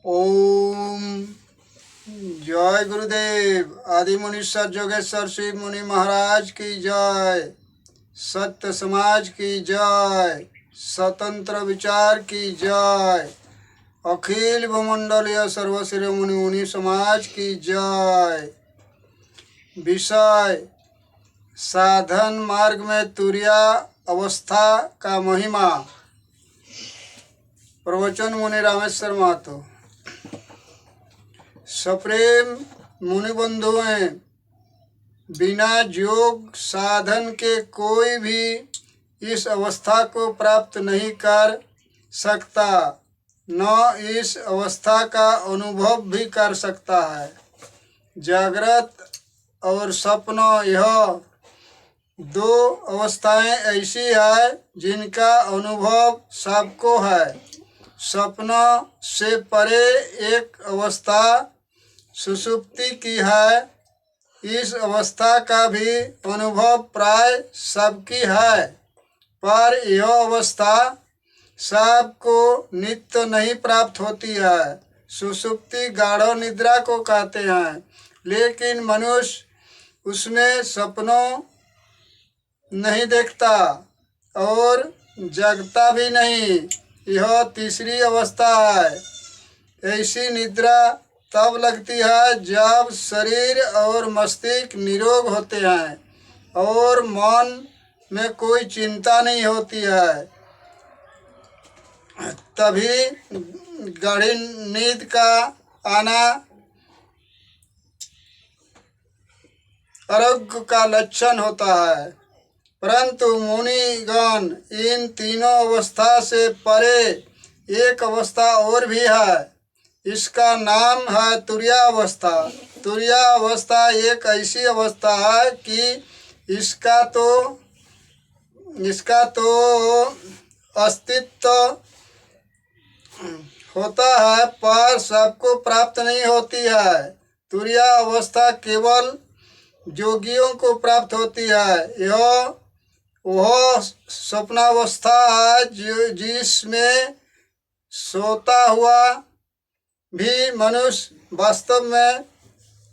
ओम जय गुरुदेव। आदि मुनीश्वर जोगेश्वर शिव मुनि महाराज की जय। सत्य समाज की जय। स्वतंत्र विचार की जय। अखिल भूमंडलीय सर्वशिरोमणि मुनि समाज की जय। विषय साधन मार्ग में तुरिया अवस्था का महिमा। प्रवचन मुनि रामेश्वर महतो। सप्रेम मुनि बंधुएं, बिना योग साधन के कोई भी इस अवस्था को प्राप्त नहीं कर सकता, न इस अवस्था का अनुभव भी कर सकता है। जागृत और स्वप्न, यह दो अवस्थाएं ऐसी है जिनका अनुभव सबको है। स्वप्न से परे एक अवस्था सुषुप्ति की है। इस अवस्था का भी अनुभव प्राय सबकी है, पर यह अवस्था सबको नित्य नहीं प्राप्त होती है। सुषुप्ति गाढ़ निद्रा को कहते हैं, लेकिन मनुष्य उसमें सपनों नहीं देखता और जगता भी नहीं। यह तीसरी अवस्था है। ऐसी निद्रा तब लगती है जब शरीर और मस्तिष्क निरोग होते हैं और मन में कोई चिंता नहीं होती है। तभी गहरी नींद का आना आरोग्य का लक्षण होता है। परंतु मुनिगण, इन तीनों अवस्था से परे एक अवस्था और भी है। इसका नाम है तुर्यावस्था। तुर्यावस्था एक ऐसी अवस्था है कि इसका तो अस्तित्व होता है, पर सबको प्राप्त नहीं होती है। तुर्यावस्था केवल योगियों को प्राप्त होती है। यह वह स्वप्नावस्था है जिसमें सोता हुआ भी मनुष्य वास्तव में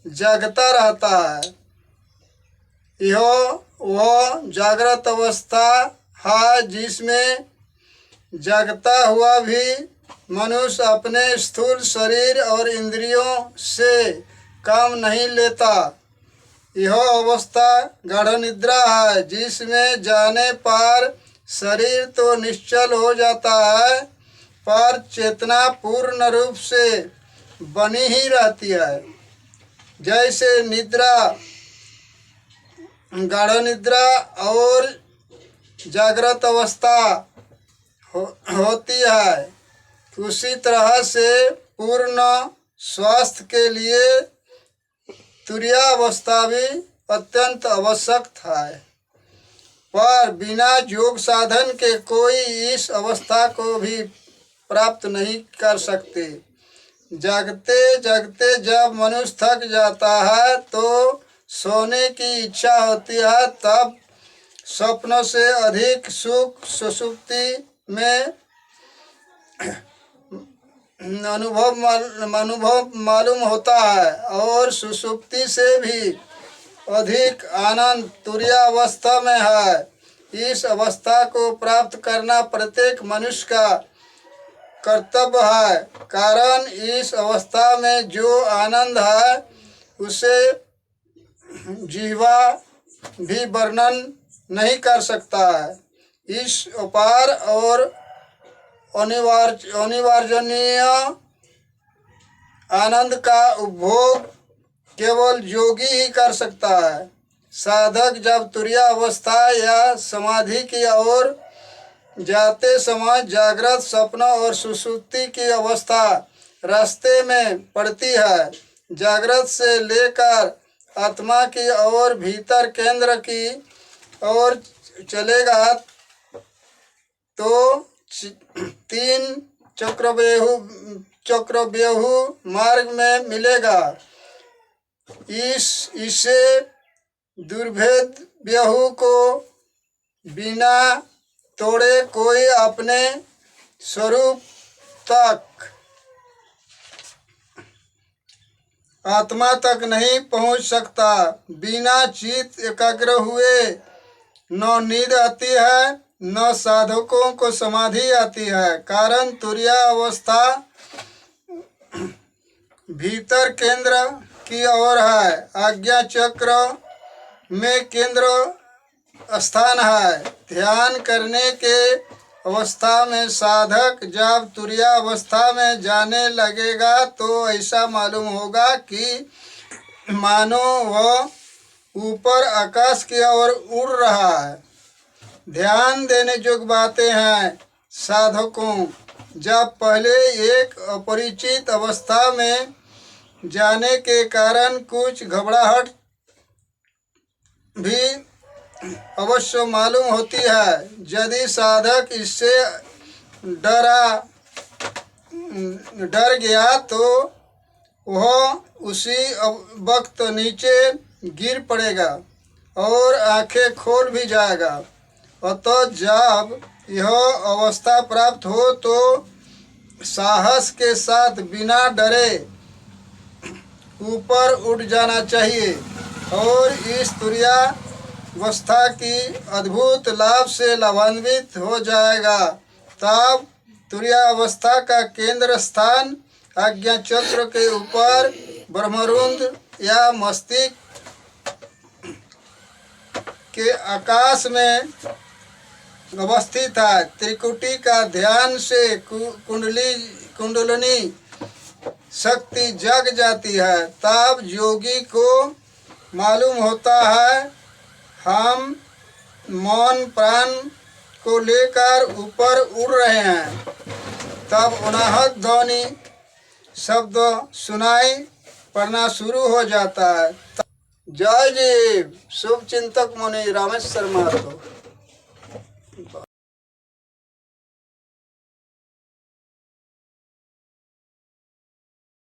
जागता रहता है। यह वह जागृत अवस्था है जिसमें जागता हुआ भी मनुष्य अपने स्थूल शरीर और इंद्रियों से काम नहीं लेता। यह अवस्था गाढ़ निद्रा है, जिसमें जाने पर शरीर तो निश्चल हो जाता है, पर चेतना पूर्ण रूप से बनी ही रहती है। जैसे निद्रा, गाढ़ निद्रा और जागृत अवस्था होती है, उसी तरह से पूर्ण स्वास्थ्य के लिए तुर्यावस्था भी अत्यंत आवश्यक है। पर बिना योग साधन के कोई इस अवस्था को भी प्राप्त नहीं कर सकते। जागते जागते जब मनुष्य थक जाता है तो सोने की इच्छा होती है, तब स्वप्न से अधिक सुख सुषुप्ति में अनुभव मालूम होता है, और सुषुप्ति से भी अधिक आनंद तुर्यावस्था में है। इस अवस्था को प्राप्त करना प्रत्येक मनुष्य का कर्तव्य है, कारण इस अवस्था में जो आनंद है उसे जीवा भी वर्णन नहीं कर सकता है। इस अपार और अनिवार्जनीय आनंद का उपभोग केवल योगी ही कर सकता है। साधक जब तुर्यावस्था या समाधि की ओर जाते समय जागृत, स्वप्न और सुषुप्ति की अवस्था रास्ते में पड़ती है। जागृत से लेकर आत्मा की ओर, भीतर केंद्र की ओर चलेगा तो 3 चक्रव्यूह मार्ग में मिलेगा। इसे दुर्भेद व्यूह को बिना तोड़े कोई अपने स्वरूप तक आत्मा तक नहीं पहुंच सकता। बिना चित्त एकाग्र हुए न नींद आती है न साधकों को समाधि आती है। कारण तुरीय अवस्था भीतर केंद्र की ओर है। आज्ञा चक्र में केंद्र स्थान है। ध्यान करने के अवस्था में साधक जब तुरीय अवस्था में जाने लगेगा तो ऐसा मालूम होगा कि मानो वह ऊपर आकाश की ओर उड़ रहा है। ध्यान देने योग्य बातें हैं। साधकों, जब पहले एक अपरिचित अवस्था में जाने के कारण कुछ घबराहट भी अवश्य मालूम होती है। यदि साधक इससे डर गया तो वह उसी वक्त नीचे गिर पड़ेगा और आंखें खोल भी जाएगा। अतः जब यह अवस्था प्राप्त हो तो साहस के साथ बिना डरे ऊपर उठ जाना चाहिए और इस तुरीयावस्था की अद्भुत लाभ से लाभान्वित हो जाएगा। तब तुरीयावस्था का केंद्र स्थान आज्ञा चक्र के ऊपर ब्रह्मरुंद या मस्तिष्क के आकाश में अवस्थित है। त्रिकुटी का ध्यान से कुंडलिनी शक्ति जग जाती है। तब योगी को मालूम होता है हम मौन प्राण को लेकर ऊपर उड़ रहे हैं। तब अनाहत ध्वनि शब्द सुनाई पड़ना शुरू हो जाता है। जय जीव। शुभ चिंतक मुनि रामेश्वर महतो।